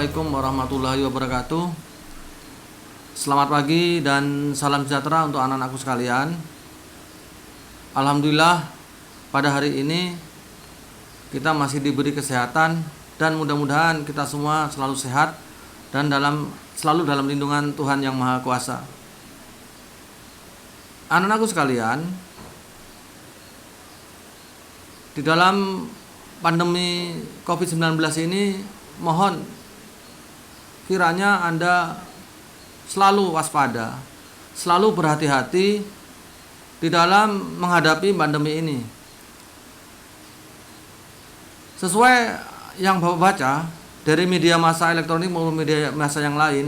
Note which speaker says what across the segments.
Speaker 1: Assalamualaikum warahmatullahi wabarakatuh. Selamat pagi dan salam sejahtera untuk anak-anakku sekalian. Alhamdulillah pada hari ini kita masih diberi kesehatan dan mudah-mudahan kita semua selalu sehat dan selalu dalam lindungan Tuhan Yang Maha Kuasa. Anak-anakku sekalian, di dalam pandemi COVID-19 ini mohon kiranya Anda selalu waspada, selalu berhati-hati di dalam menghadapi pandemi ini. Sesuai yang Bapak baca dari media massa elektronik maupun media massa yang lain,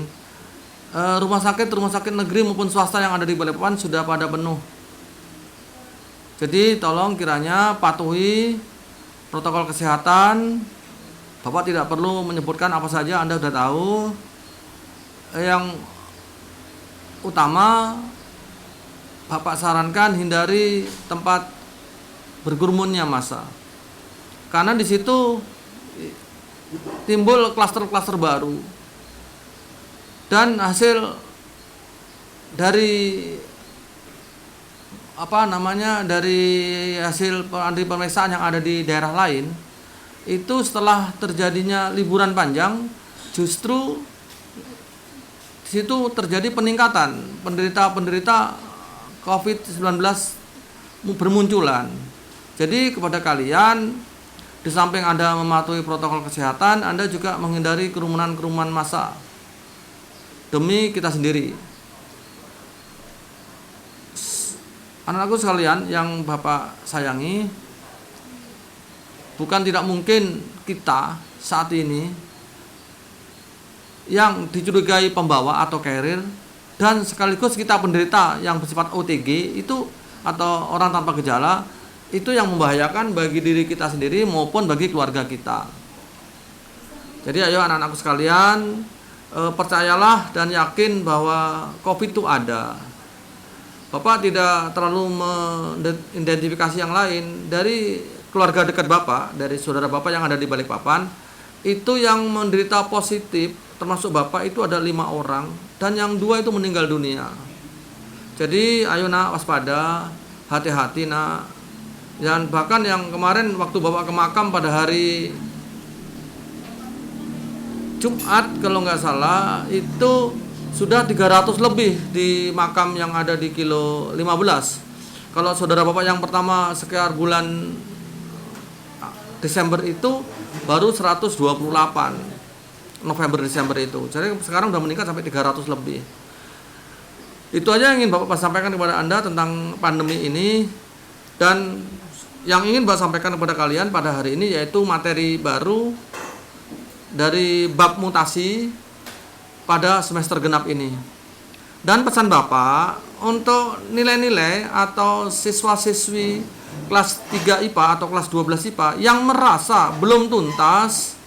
Speaker 1: rumah sakit negeri maupun swasta yang ada di Balikpapan sudah pada penuh. Jadi tolong kiranya patuhi protokol kesehatan. Bapak tidak perlu menyebutkan apa saja, Anda sudah tahu. Yang utama Bapak sarankan hindari tempat berkerumunnya massa, karena di situ timbul klaster-klaster baru. Dan hasil dari hasil pemeriksaan yang ada di daerah lain, itu setelah terjadinya liburan panjang, justru di situ terjadi peningkatan penderita COVID-19 bermunculan. Jadi kepada kalian, di samping Anda mematuhi protokol kesehatan, Anda juga menghindari kerumunan-kerumunan massa demi kita sendiri. Anak-anakku sekalian yang Bapak sayangi, bukan tidak mungkin kita saat ini yang dicurigai pembawa atau carrier dan sekaligus kita penderita yang bersifat OTG itu atau orang tanpa gejala, itu yang membahayakan bagi diri kita sendiri maupun bagi keluarga kita. Jadi ayo anak-anakku sekalian, percayalah dan yakin bahwa COVID itu ada. Bapak tidak terlalu mengidentifikasi yang lain. Dari keluarga dekat Bapak, dari saudara Bapak yang ada di Balikpapan, itu yang menderita positif termasuk Bapak itu ada 5 orang, dan yang 2 itu meninggal dunia. Jadi ayo nak waspada, hati-hati nak. Dan bahkan yang kemarin waktu Bapak ke makam pada hari Jumat kalau nggak salah, itu sudah 300 lebih di makam yang ada di kilo 15. Kalau saudara Bapak yang pertama sekitar bulan Desember itu baru 128 November Desember itu. Jadi sekarang sudah meningkat sampai 300 lebih. Itu aja yang ingin Bapak sampaikan kepada Anda tentang pandemi ini. Dan yang ingin Bapak sampaikan kepada kalian pada hari ini yaitu materi baru dari bab mutasi pada semester genap ini. Dan pesan Bapak untuk nilai-nilai atau siswa-siswi kelas 3 IPA atau kelas 12 IPA yang merasa belum tuntas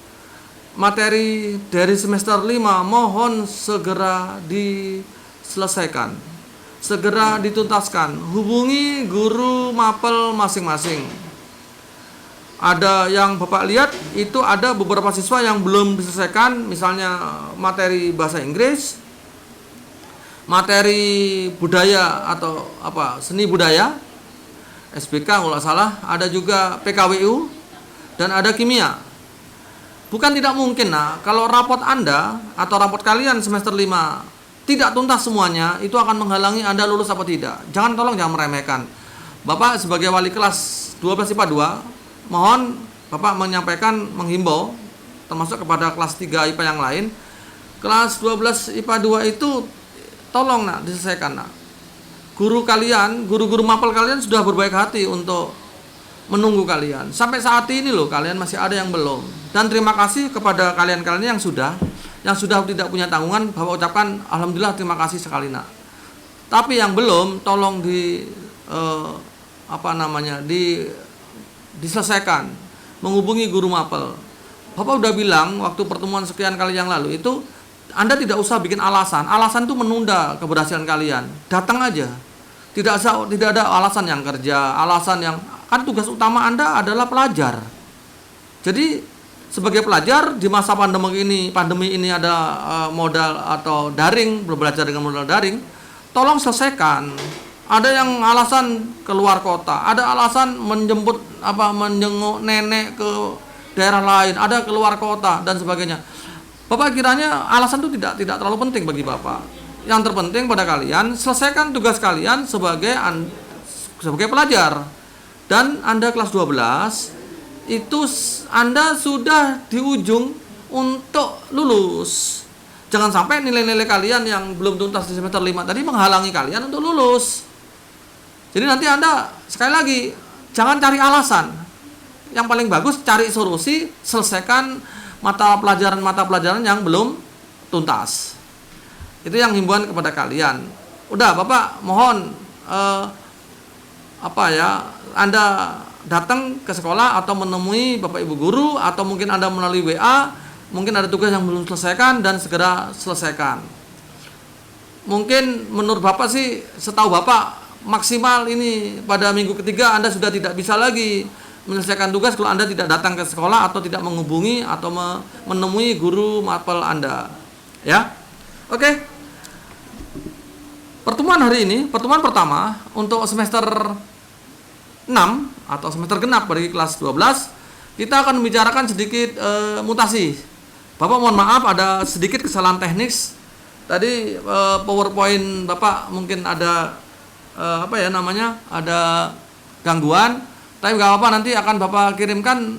Speaker 1: materi dari semester 5, mohon segera diselesaikan, segera dituntaskan. Hubungi guru mapel masing-masing. Ada yang Bapak lihat itu ada beberapa siswa yang belum diselesaikan, misalnya materi bahasa Inggris, materi budaya atau seni budaya, SBK kalau nggak salah, ada juga PKWU, dan ada kimia. Bukan tidak mungkin kalau rapot Anda atau rapot kalian semester 5 tidak tuntas semuanya, itu akan menghalangi Anda lulus apa tidak. Jangan meremehkan. Bapak sebagai wali kelas 12 IPA 2, mohon Bapak menghimbau termasuk kepada kelas 3 IPA yang lain. Kelas 12 IPA 2 itu tolong diselesaikan. Guru kalian, guru-guru mapel kalian sudah berbaik hati untuk menunggu kalian. Sampai saat ini loh kalian masih ada yang belum. Dan terima kasih kepada kalian-kalian yang sudah tidak punya tanggungan, Bapak ucapkan alhamdulillah, terima kasih sekali nak. Tapi yang belum tolong diselesaikan, menghubungi guru mapel. Bapak udah bilang waktu pertemuan sekian kali yang lalu itu, Anda tidak usah bikin alasan. Alasan itu menunda keberhasilan kalian. Datang aja. Tidak ada alasan yang kerja, alasan yang kan tugas utama Anda adalah pelajar. Jadi sebagai pelajar di masa pandemi ini ada modal atau daring, belajar dengan modal daring, tolong selesaikan. Ada yang alasan keluar kota, ada alasan menjenguk nenek ke daerah lain, ada keluar kota dan sebagainya. Bapak kiranya alasan itu tidak terlalu penting bagi Bapak. Yang terpenting pada kalian selesaikan tugas kalian sebagai pelajar. Dan Anda kelas 12 itu Anda sudah di ujung untuk lulus. Jangan sampai nilai-nilai kalian yang belum tuntas di semester 5 tadi menghalangi kalian untuk lulus. Jadi nanti Anda sekali lagi jangan cari alasan. Yang paling bagus cari solusi, selesaikan mata pelajaran yang belum tuntas. Itu yang himbauan kepada kalian. Udah Bapak mohon Anda datang ke sekolah atau menemui Bapak Ibu guru atau mungkin Anda melalui WA, mungkin ada tugas yang belum selesaikan dan segera selesaikan. Mungkin menurut Bapak sih, setahu Bapak maksimal ini pada minggu ketiga Anda sudah tidak bisa lagi menyelesaikan tugas kalau Anda tidak datang ke sekolah atau tidak menghubungi atau menemui guru mapel Anda. Ya. Oke. Pertemuan hari ini, pertemuan pertama untuk semester 6 atau semester genap bagi kelas 12, kita akan membicarakan sedikit mutasi. Bapak mohon maaf ada sedikit kesalahan teknis. Tadi PowerPoint Bapak mungkin ada ada gangguan, tapi nggak apa-apa, nanti akan Bapak kirimkan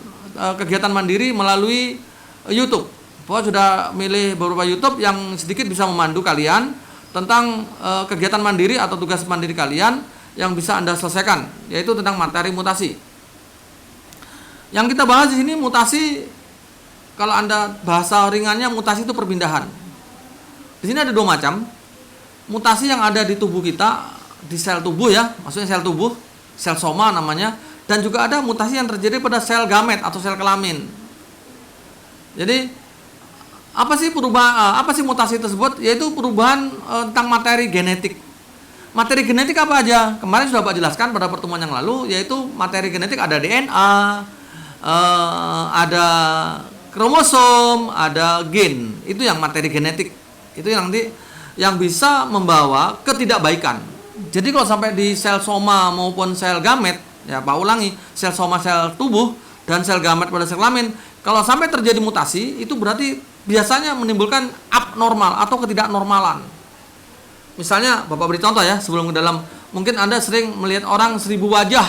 Speaker 1: kegiatan mandiri melalui YouTube. Bapak sudah milih beberapa YouTube yang sedikit bisa memandu kalian tentang kegiatan mandiri atau tugas mandiri kalian yang bisa Anda selesaikan, yaitu tentang materi mutasi. Yang kita bahas di sini mutasi, kalau Anda bahasa ringannya mutasi itu perpindahan. Di sini ada dua macam. Mutasi yang ada di tubuh kita, di sel tubuh ya, maksudnya sel tubuh, sel soma namanya, dan juga ada mutasi yang terjadi pada sel gamet atau sel kelamin. Jadi apa sih mutasi tersebut? Yaitu perubahan tentang materi genetik. Materi genetik apa aja? Kemarin sudah Pak jelaskan pada pertemuan yang lalu, yaitu materi genetik ada DNA, ada kromosom, ada gen. Itu yang materi genetik. Itu yang nanti yang bisa membawa ketidakbaikan. Jadi kalau sampai di sel soma maupun sel gamet, ya Pak ulangi, sel soma sel tubuh dan sel gamet pada sel kelamin, kalau sampai terjadi mutasi, itu berarti biasanya menimbulkan abnormal atau ketidaknormalan. Misalnya, Bapak beri contoh ya, sebelum ke dalam, mungkin Anda sering melihat orang 1000 wajah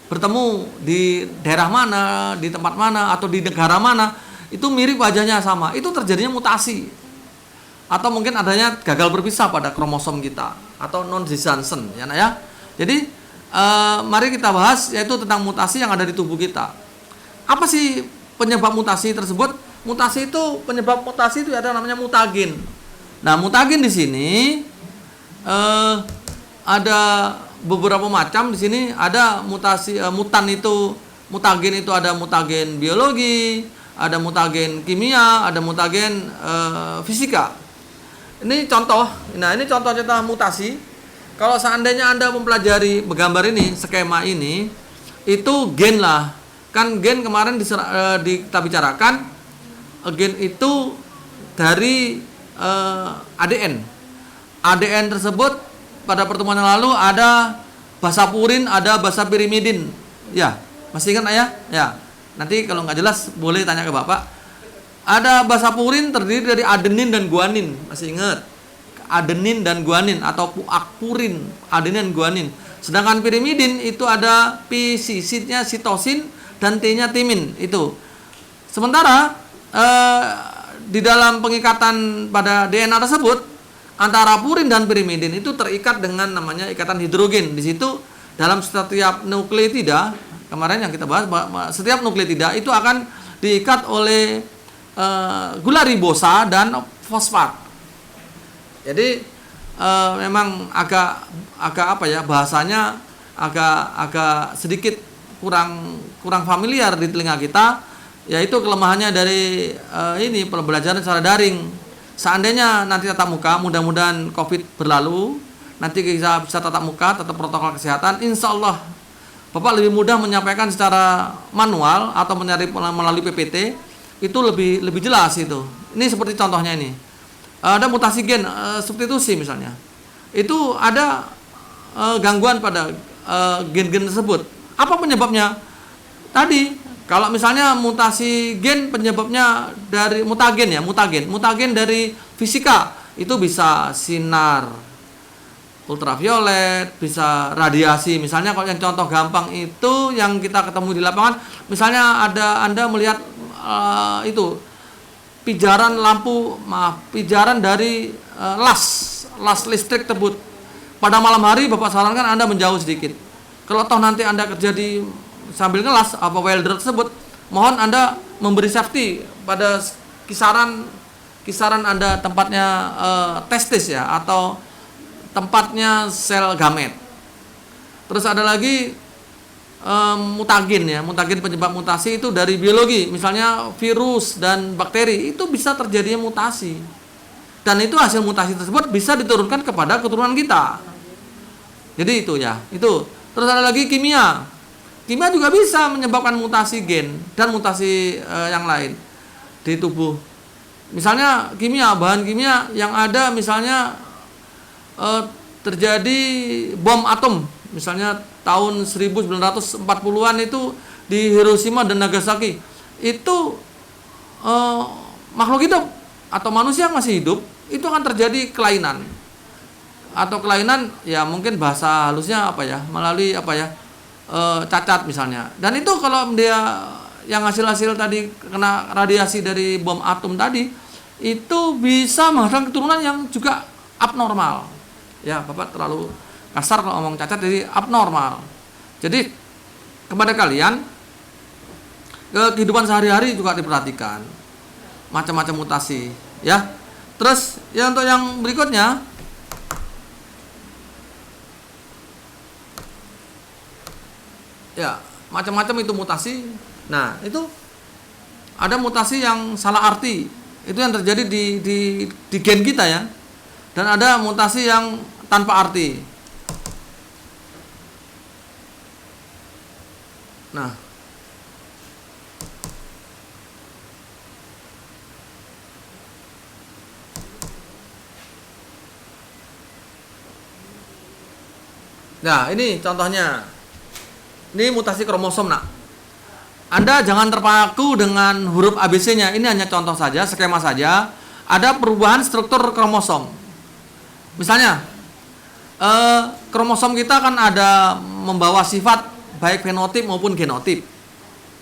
Speaker 1: bertemu di daerah mana, di tempat mana, atau di negara mana, itu mirip wajahnya sama, itu terjadinya mutasi. Atau mungkin adanya gagal berpisah pada kromosom kita, atau non-Johansen, ya nak ya. Jadi, mari kita bahas yaitu tentang mutasi yang ada di tubuh kita. Apa sih penyebab mutasi tersebut? Penyebab mutasi itu ada namanya mutagen. Nah, mutagen di sini ada beberapa macam. Di sini ada mutasi mutagen itu ada mutagen biologi, ada mutagen kimia, ada mutagen fisika. Ini contoh. Nah, ini contoh mutasi. Kalau seandainya Anda mempelajari gambar ini, skema ini, itu gen lah. Kan gen kemarin kita bicarakan, gen itu dari ADN. ADN tersebut pada pertemuan yang lalu ada basapurin, ada basapirimidin. Ya, masih ingat ya? Ya. Nanti kalau nggak jelas boleh tanya ke Bapak. Ada basapurin terdiri dari adenin dan guanin. Masih ingat? Adenin dan guanin atau puakpurin, adenin dan guanin. Sedangkan pirimidin itu ada P, C-nya sitosin dan T-nya timin itu. Sementara di dalam pengikatan pada DNA tersebut antara purin dan pirimidin itu terikat dengan namanya ikatan hidrogen. Di situ dalam setiap nukleotida, kemarin yang kita bahas, setiap nukleotida itu akan diikat oleh gula ribosa dan fosfat. Jadi memang agak bahasanya agak sedikit kurang familiar di telinga kita, yaitu kelemahannya dari ini pembelajaran secara daring. Seandainya nanti tatap muka, mudah-mudahan COVID berlalu, nanti kita bisa tatap muka, tetap protokol kesehatan, insya Allah Bapak lebih mudah menyampaikan secara manual atau melalui PPT, itu lebih jelas itu. Ini seperti contohnya ini. Ada mutasi gen substitusi misalnya. Itu ada gangguan pada gen-gen tersebut. Apa penyebabnya? Tadi kalau misalnya mutasi gen penyebabnya dari mutagen dari fisika, itu bisa sinar ultraviolet, bisa radiasi. Misalnya kalau yang contoh gampang itu yang kita ketemu di lapangan, misalnya Anda melihat itu pijaran dari las listrik tersebut. Pada malam hari Bapak sarankan Anda menjauh sedikit. Kalau toh nanti Anda kerja sambil ngelas welder tersebut, mohon Anda memberi safety pada kisaran Anda tempatnya testis ya, atau tempatnya sel gamet. Terus ada lagi mutagen ya, mutagen penyebab mutasi itu dari biologi, misalnya virus dan bakteri, itu bisa terjadinya mutasi. Dan itu hasil mutasi tersebut bisa diturunkan kepada keturunan kita. Jadi itu ya, itu. Terus ada lagi kimia. Kimia juga bisa menyebabkan mutasi gen dan mutasi yang lain di tubuh. Misalnya bahan kimia yang ada, misalnya terjadi bom atom, misalnya tahun 1940-an itu di Hiroshima dan Nagasaki. Itu makhluk hidup atau manusia yang masih hidup, itu akan terjadi kelainan. Atau kelainan ya mungkin bahasa halusnya melalui cacat misalnya. Dan itu kalau dia yang hasil tadi kena radiasi dari bom atom tadi, itu bisa menghasilkan keturunan yang juga abnormal. Ya, Bapak terlalu kasar kalau ngomong cacat, jadi abnormal. Jadi kepada kalian, kehidupan sehari-hari juga diperhatikan macam-macam mutasi ya. Terus ya untuk yang berikutnya, ya, macam-macam itu mutasi. Nah, itu ada mutasi yang salah arti. Itu yang terjadi di gen kita ya. Dan ada mutasi yang tanpa arti. Nah, ini contohnya. Ini mutasi kromosom, nak. Anda jangan terpaku dengan huruf ABC-nya. Ini hanya contoh saja, skema saja. Ada perubahan struktur kromosom. Misalnya, kromosom kita kan ada membawa sifat baik fenotip maupun genotip.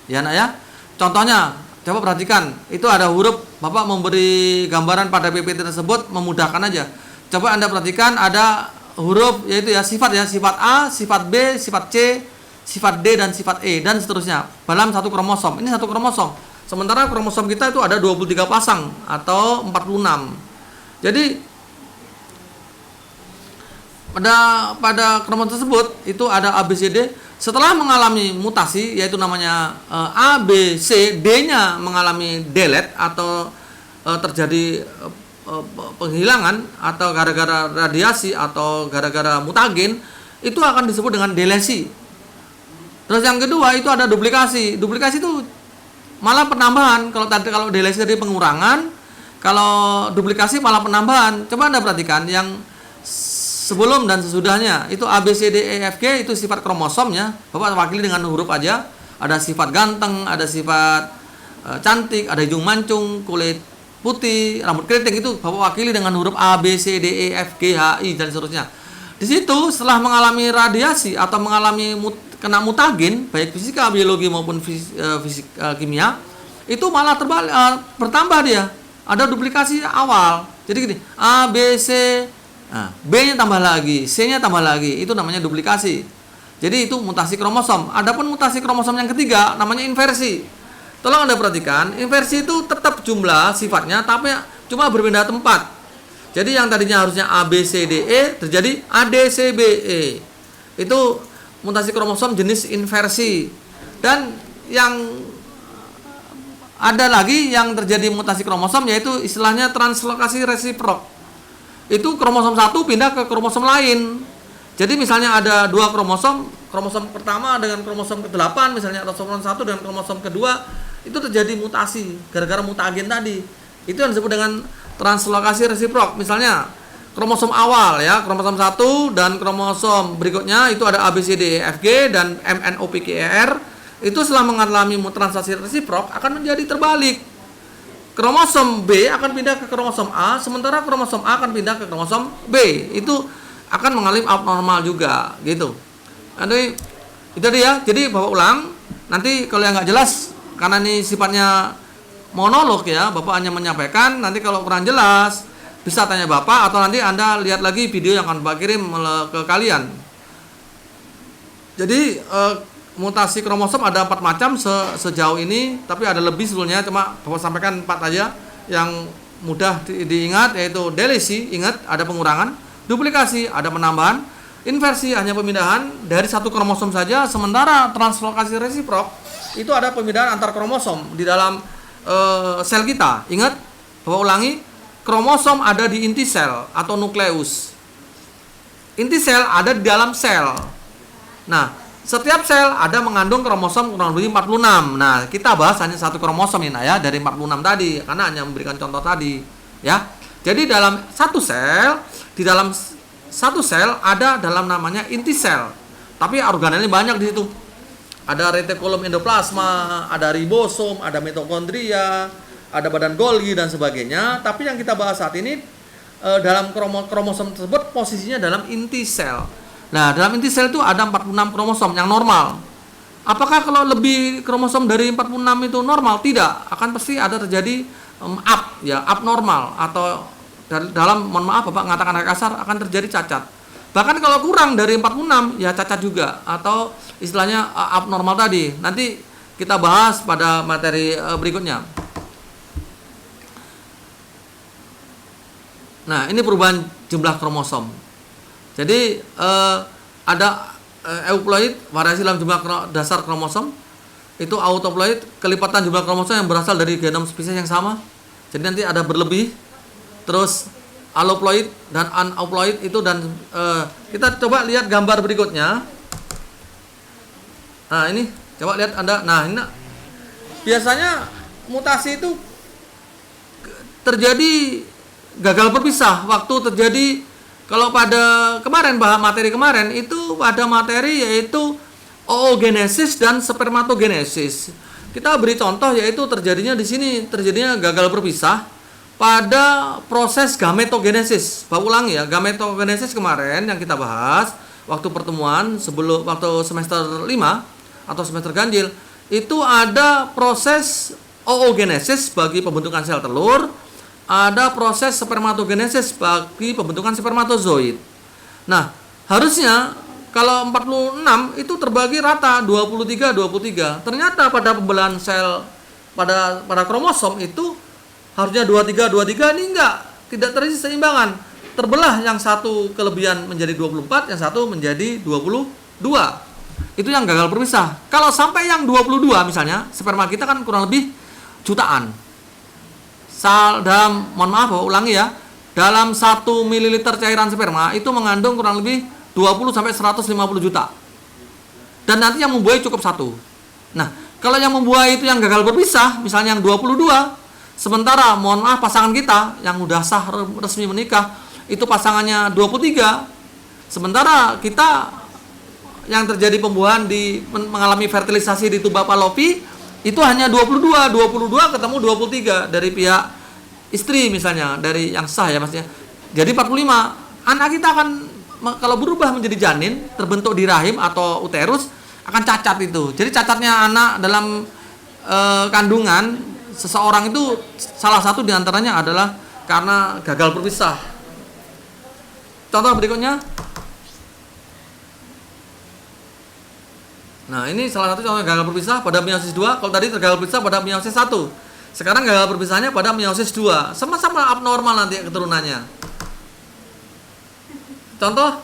Speaker 1: Ya, nak ya. Contohnya, coba perhatikan. Itu ada huruf, Bapak memberi gambaran pada PPT tersebut, memudahkan aja. Coba Anda perhatikan, ada huruf, yaitu ya sifat A, sifat B, sifat C, sifat D dan sifat E dan seterusnya dalam satu kromosom. Ini satu kromosom. Sementara kromosom kita itu ada 23 pasang atau 46. Jadi pada kromosom tersebut itu ada ABCD. Setelah mengalami mutasi, yaitu namanya ABC, D-nya mengalami delete atau terjadi penghilangan atau gara-gara radiasi atau gara-gara mutagen, itu akan disebut dengan delesi. Terus yang kedua itu ada duplikasi. Duplikasi itu malah penambahan. Kalau delesi dari pengurangan, kalau duplikasi malah penambahan. Coba Anda perhatikan yang sebelum dan sesudahnya. Itu A B C D E F G itu sifat kromosomnya. Bapak wakili dengan huruf aja. Ada sifat ganteng, ada sifat cantik, ada hidung mancung, kulit putih, rambut keriting, itu Bapak wakili dengan huruf A B C D E F G H I dan seterusnya. Di situ setelah mengalami radiasi atau mengalami kena mutagen, baik fisika, biologi maupun kimia, itu malah bertambah dia. Ada duplikasi awal. Jadi gini, A, B, C, B-nya tambah lagi, C-nya tambah lagi. Itu namanya duplikasi. Jadi itu mutasi kromosom. Adapun mutasi kromosom yang ketiga namanya inversi. Tolong Anda perhatikan, inversi itu tetap jumlah sifatnya, tapi cuma berbeda tempat. Jadi yang tadinya harusnya A, B, C, D, E terjadi A, D, C, B, E. Itu mutasi kromosom jenis inversi. Dan yang ada lagi yang terjadi mutasi kromosom, yaitu istilahnya translokasi resiprok. Itu kromosom satu pindah ke kromosom lain. Jadi misalnya ada dua kromosom, kromosom pertama dengan kromosom ke-8 misalnya, atau kromosom 1 dengan kromosom kedua, itu terjadi mutasi gara-gara mutagen tadi. Itu yang disebut dengan translokasi resiprok. Misalnya kromosom awal ya, kromosom 1 dan kromosom berikutnya itu ada ABCDEFG dan MNOPQR, itu setelah mengalami translokasi resiprok akan menjadi terbalik. Kromosom B akan pindah ke kromosom A, sementara kromosom A akan pindah ke kromosom B. Itu akan mengalami abnormal juga gitu. Nanti itu dia. Jadi Bapak ulang. Nanti kalau yang nggak jelas, karena ini sifatnya monolog ya, Bapak hanya menyampaikan. Nanti kalau kurang jelas bisa tanya Bapak, atau nanti Anda lihat lagi video yang akan Bapak kirim ke kalian. Jadi mutasi kromosom ada 4 macam sejauh ini, tapi ada lebih sebetulnya, cuma Bapak sampaikan 4 aja yang mudah diingat, yaitu delesi, ingat ada pengurangan, duplikasi ada penambahan, inversi hanya pemindahan dari satu kromosom saja, sementara translokasi resiprok itu ada pemindahan antar kromosom di dalam sel kita. Ingat, Bapak ulangi, kromosom ada di inti sel atau nukleus. Inti sel ada di dalam sel. Nah, setiap sel ada mengandung kromosom kurang lebih 46. Nah, kita bahas hanya satu kromosom ini ya, dari 46 tadi, karena hanya memberikan contoh tadi, ya. Jadi dalam satu sel, di dalam satu sel ada dalam namanya inti sel. Tapi organelnya banyak di situ. Ada retikulum endoplasma, ada ribosom, ada mitokondria, ada badan Golgi dan sebagainya. Tapi yang kita bahas saat ini dalam kromosom tersebut posisinya dalam inti sel. Nah, dalam inti sel itu ada 46 kromosom yang normal. Apakah kalau lebih kromosom dari 46 itu normal? Tidak, akan pasti ada terjadi abnormal, atau dalam, mohon maaf Bapak mengatakan kasar, akan terjadi cacat. Bahkan kalau kurang dari 46 ya cacat juga, atau istilahnya abnormal tadi. Nanti kita bahas pada materi berikutnya. Nah, ini perubahan jumlah kromosom. Jadi ada euploid, variasi dalam jumlah dasar kromosom. Itu autoploid, kelipatan jumlah kromosom yang berasal dari genom spesies yang sama. Jadi nanti ada berlebih. Terus aloploid dan aneuploid itu, dan kita coba lihat gambar berikutnya. Nah, ini coba lihat Anda. Nah, ini biasanya mutasi itu terjadi gagal berpisah waktu terjadi. Kalau pada kemarin, materi kemarin itu pada materi yaitu oogenesis dan spermatogenesis. Kita beri contoh yaitu terjadinya di sini, terjadinya gagal berpisah pada proses gametogenesis. Bapak ulangi ya, gametogenesis kemarin yang kita bahas waktu pertemuan sebelum waktu semester 5 atau semester ganjil, itu ada proses oogenesis bagi pembentukan sel telur, ada proses spermatogenesis bagi pembentukan spermatozoid. Nah, harusnya kalau 46 itu terbagi rata 23-23. Ternyata pada pembelahan sel pada kromosom itu harusnya 23-23, ini tidak terjadi seimbangan. Terbelah, yang satu kelebihan menjadi 24, yang satu menjadi 22. Itu yang gagal berpisah. Kalau sampai yang 22 misalnya, sperma kita kan kurang lebih jutaan. Mohon maaf, ulangi ya, dalam 1 ml cairan sperma itu mengandung kurang lebih 20 sampai 150 juta. Dan nanti yang membuahi cukup 1. Nah, kalau yang membuahi itu yang gagal berpisah, misalnya yang 22, sementara mohon maaf pasangan kita yang udah sah resmi menikah itu pasangannya 23, sementara kita yang terjadi pembuahan mengalami fertilisasi di tuba Fallopi itu hanya 22 ketemu 23 dari pihak istri misalnya, dari yang sah ya maksudnya. Jadi 45, anak kita akan kalau berubah menjadi janin, terbentuk di rahim atau uterus, akan cacat itu. Jadi cacatnya anak dalam kandungan seseorang itu salah satu diantaranya adalah karena gagal berpisah. Contoh berikutnya. Nah, ini salah satu contoh gagal berpisah pada meiosis 2. Kalau tadi gagal berpisah pada meiosis 1. Sekarang gagal berpisahnya pada meiosis 2. Sama-sama abnormal nanti keturunannya. Contoh.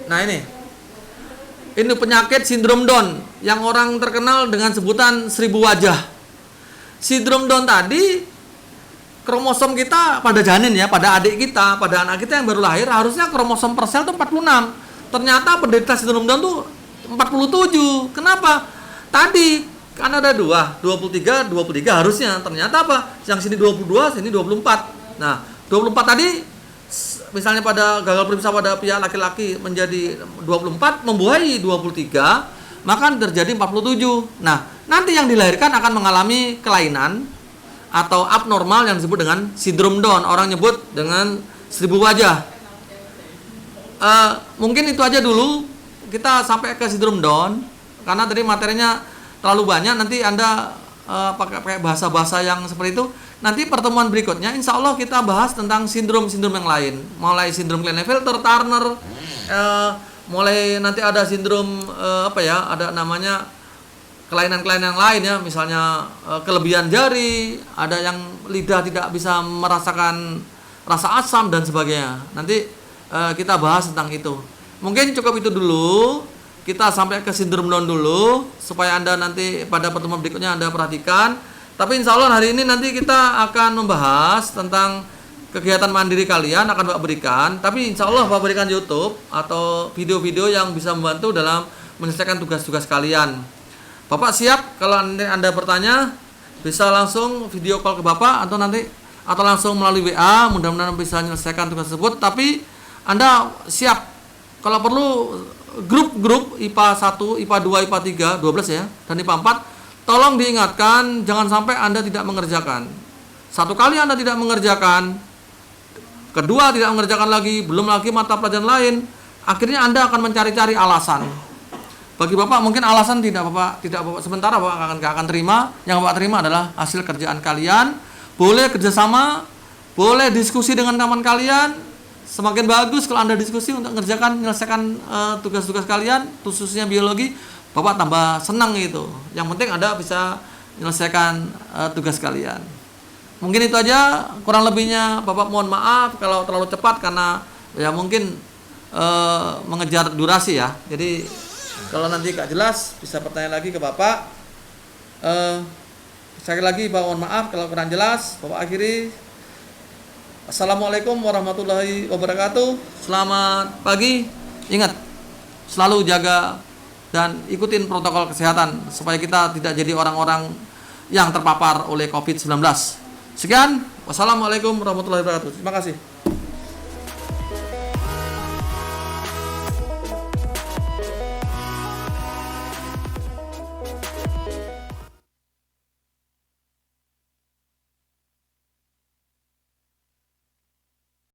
Speaker 1: Nah, ini penyakit sindrom Down yang orang terkenal dengan sebutan 1000 wajah. Sindrom Down tadi, kromosom kita pada janin ya, pada adik kita, pada anak kita yang baru lahir, harusnya kromosom per sel itu 46. Ternyata penderita sindrom Down tuh 47. Kenapa? Tadi kan ada 23 harusnya. Ternyata apa? Yang sini 22, sini 24. Nah, 24 tadi misalnya pada gagal periksa pada pihak laki-laki menjadi 24, membuahi 23, maka terjadi 47. Nah, nanti yang dilahirkan akan mengalami kelainan atau abnormal yang disebut dengan sindrom Down. Orang nyebut dengan 1000 wajah. Mungkin itu aja dulu, kita sampai ke sindrom Down karena tadi materinya terlalu banyak. Nanti Anda pakai bahasa-bahasa yang seperti itu. Nanti pertemuan berikutnya insya Allah kita bahas tentang sindrom-sindrom yang lain, mulai sindrom Klinefelter, Turner, mulai nanti ada sindrom ada namanya kelainan-kelainan yang lain ya, misalnya kelebihan jari, ada yang lidah tidak bisa merasakan rasa asam dan sebagainya. Nanti kita bahas tentang itu. Mungkin cukup itu dulu. Kita sampai ke sindrom Down dulu supaya Anda nanti pada pertemuan berikutnya Anda perhatikan. Tapi insya Allah hari ini nanti kita akan membahas tentang kegiatan mandiri kalian akan Bapak berikan. Tapi insya Allah Bapak berikan YouTube atau video-video yang bisa membantu dalam menyelesaikan tugas-tugas kalian. Bapak siap kalau Anda bertanya, bisa langsung video call ke Bapak atau langsung melalui WA. Mudah-mudahan bisa menyelesaikan tugas tersebut. Tapi Anda siap kalau perlu grup-grup IPA 1, IPA 2, IPA 3, 12 ya, dan IPA 4. Tolong diingatkan, jangan sampai Anda tidak mengerjakan. Satu kali Anda tidak mengerjakan, kedua tidak mengerjakan lagi, belum lagi mata pelajaran lain, akhirnya Anda akan mencari-cari alasan. Bagi Bapak mungkin alasan tidak Bapak sementara Bapak akan terima. Yang Bapak terima adalah hasil kerjaan kalian. Boleh kerjasama, boleh diskusi dengan teman kalian. Semakin bagus kalau Anda diskusi untuk menyelesaikan tugas-tugas kalian, khususnya biologi. Bapak tambah senang gitu. Yang penting Anda bisa menyelesaikan tugas kalian. Mungkin itu aja, kurang lebihnya Bapak mohon maaf kalau terlalu cepat karena ya mungkin mengejar durasi ya. Jadi kalau nanti gak jelas bisa bertanya lagi ke Bapak. Sekali lagi Bapak mohon maaf kalau kurang jelas. Bapak akhiri. Assalamualaikum warahmatullahi wabarakatuh. Selamat pagi. Ingat, selalu jaga dan ikutin protokol kesehatan supaya kita tidak jadi orang-orang yang terpapar oleh COVID-19. Sekian, wassalamualaikum warahmatullahi wabarakatuh. Terima kasih.